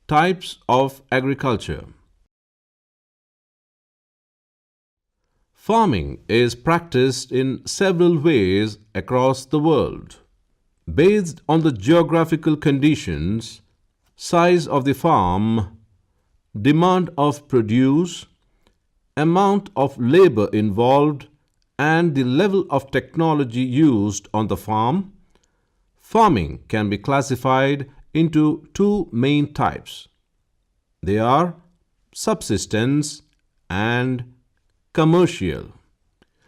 Types of agriculture. Farming is practiced in several ways across the world. Based on the geographical conditions, size of the farm, demand of produce, amount of labor involved, and the level of technology used on the farm, farming can be classified into two main types. They are subsistence and commercial.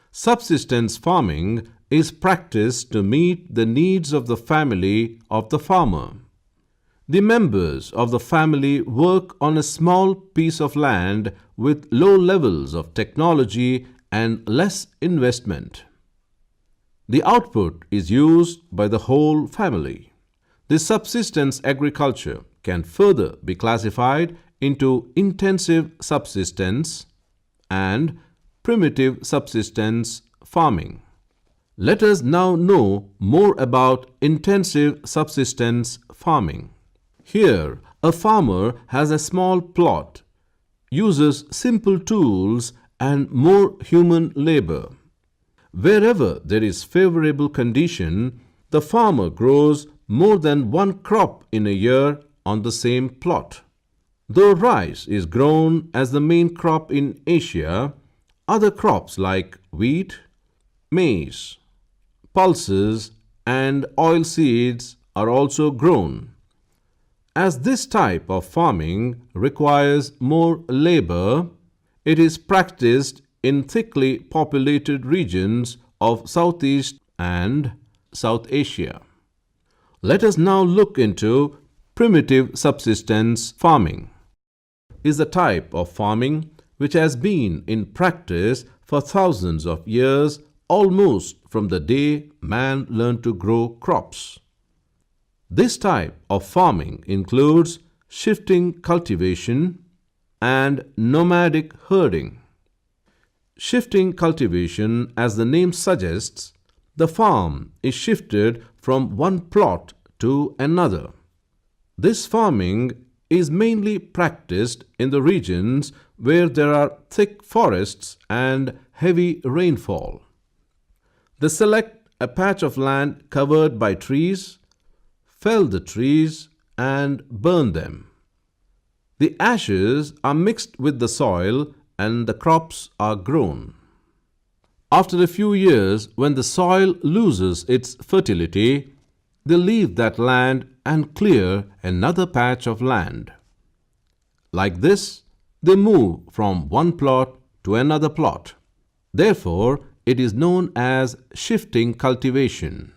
Subsistence farming is practiced to meet the needs of the family of the farmer. The members of the family work on a small piece of land with low levels of technology and less investment. The output is used by the whole family. The subsistence agriculture can further be classified into intensive subsistence and primitive subsistence farming. Let us now know more about intensive subsistence farming. Here, a farmer has a small plot, uses simple tools and more human labor. Wherever there is favorable condition, the farmer grows more than one crop in a year on the same plot. Though rice is grown as the main crop in Asia, other crops like wheat, maize, pulses, and oilseeds are also grown. As this type of farming requires more labor, it is practiced in thickly populated regions of Southeast and South Asia. Let us now look into primitive subsistence farming. Is a type of farming which has been in practice for thousands of years, almost from the day man learned to grow crops. This type of farming includes shifting cultivation and nomadic herding. Shifting cultivation, as the name suggests, the farm is shifted from one plot to another. This farming is mainly practiced in the regions where there are thick forests and heavy rainfall. They select a patch of land covered by trees, fell the trees, and burn them. The ashes are mixed with the soil and the crops are grown. After a few years, when the soil loses its fertility, they leave that land and clear another patch of land. Like this, they move from one plot to another plot. Therefore, it is known as shifting cultivation.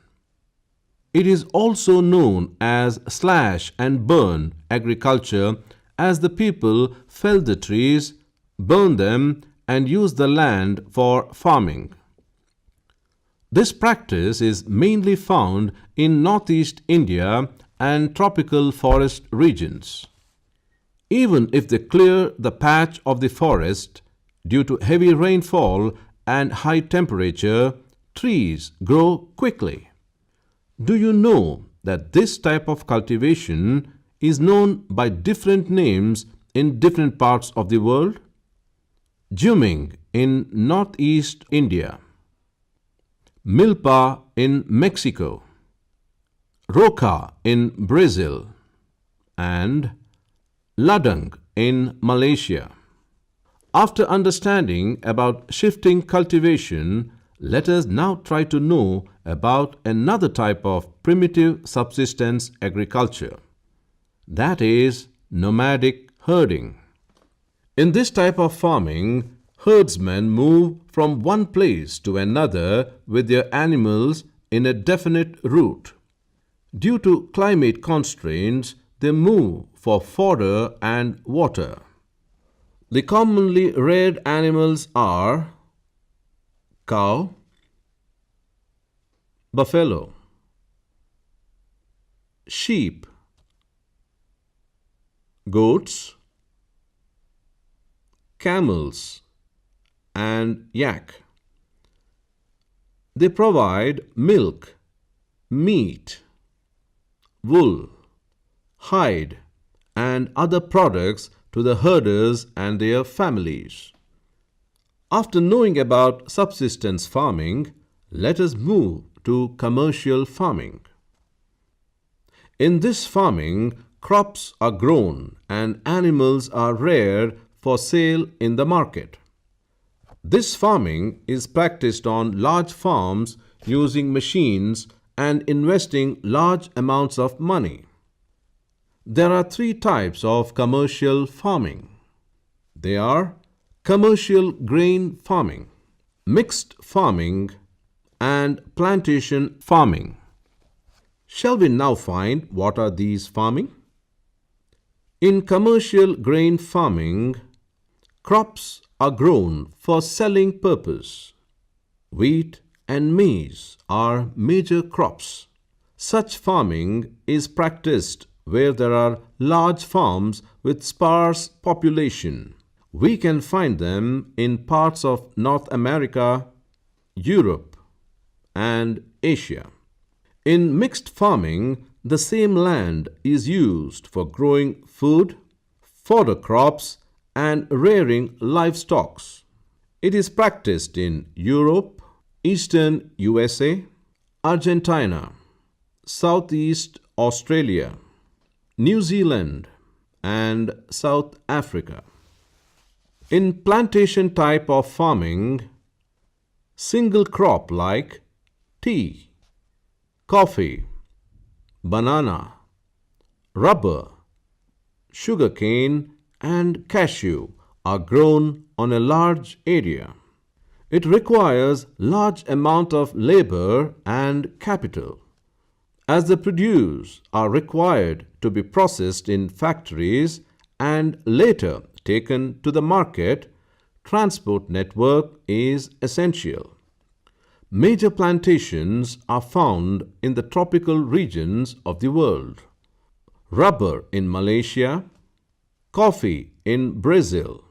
It is also known as slash and burn agriculture, as the people fell the trees, burn them, and use the land for farming. This practice is mainly found in northeast India and tropical forest regions. Even if they clear the patch of the forest, due to heavy rainfall and high temperature, trees grow quickly. Do you know that this type of cultivation is known by different names in different parts of the world? Jumming in northeast India, milpa in Mexico, roca in Brazil, and ladang in Malaysia. After understanding about shifting cultivation, let us now try to know about another type of primitive subsistence agriculture. That is nomadic herding. In this type of farming, herdsmen move from one place to another with their animals in a definite route. Due to climate constraints, they move for fodder and water. The commonly reared animals are cow, buffalo, sheep, goats, camels, and yak. They provide milk, meat, wool, hide, and other products to the herders and their families. After knowing about subsistence farming, let us move to commercial farming. In this farming, crops are grown and animals are reared for sale in the market. This farming is practiced on large farms using machines and investing large amounts of money. There are three types of commercial farming. They are commercial grain farming, mixed farming, and plantation farming. Shall we now find what are these farming? In commercial grain farming, crops are grown for selling purpose. Wheat and maize are major crops. Such farming is practiced where there are large farms with sparse population. We can find them in parts of North America, Europe, and Asia. In mixed farming, the same land is used for growing food, fodder crops, and rearing livestock. It is practiced in Europe, Eastern USA, Argentina, Southeast Australia, New Zealand, and South Africa. In plantation type of farming, single crop like tea, coffee, banana, rubber, sugarcane, and cashew are grown on a large area. It requires large amount of labor and capital. As the produce are required to be processed in factories and later taken to the market, transport network is essential. Major plantations are found in the tropical regions of the world. Rubber in Malaysia, coffee in Brazil,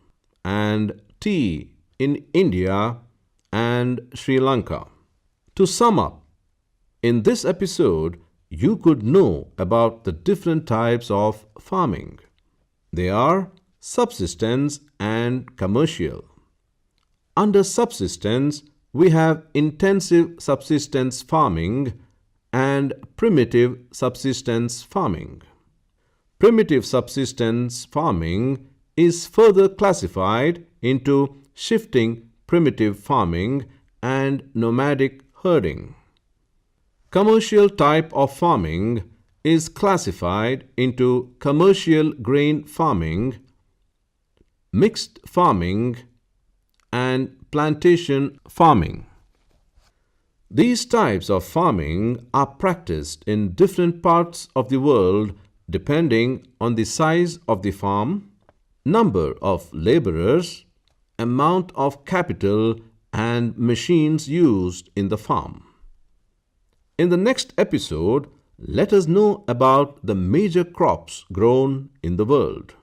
and tea in India and Sri Lanka. To sum up, in this episode, you could know about the different types of farming. They are subsistence and commercial. Under subsistence, we have intensive subsistence farming and primitive subsistence farming. Primitive subsistence farming is further classified into shifting primitive farming and nomadic herding. Commercial type of farming is classified into commercial grain farming, mixed farming, and plantation farming. These types of farming are practiced in different parts of the world depending on the size of the farm, number of laborers, amount of capital, and machines used in the farm. In the next episode, let us know about the major crops grown in the world.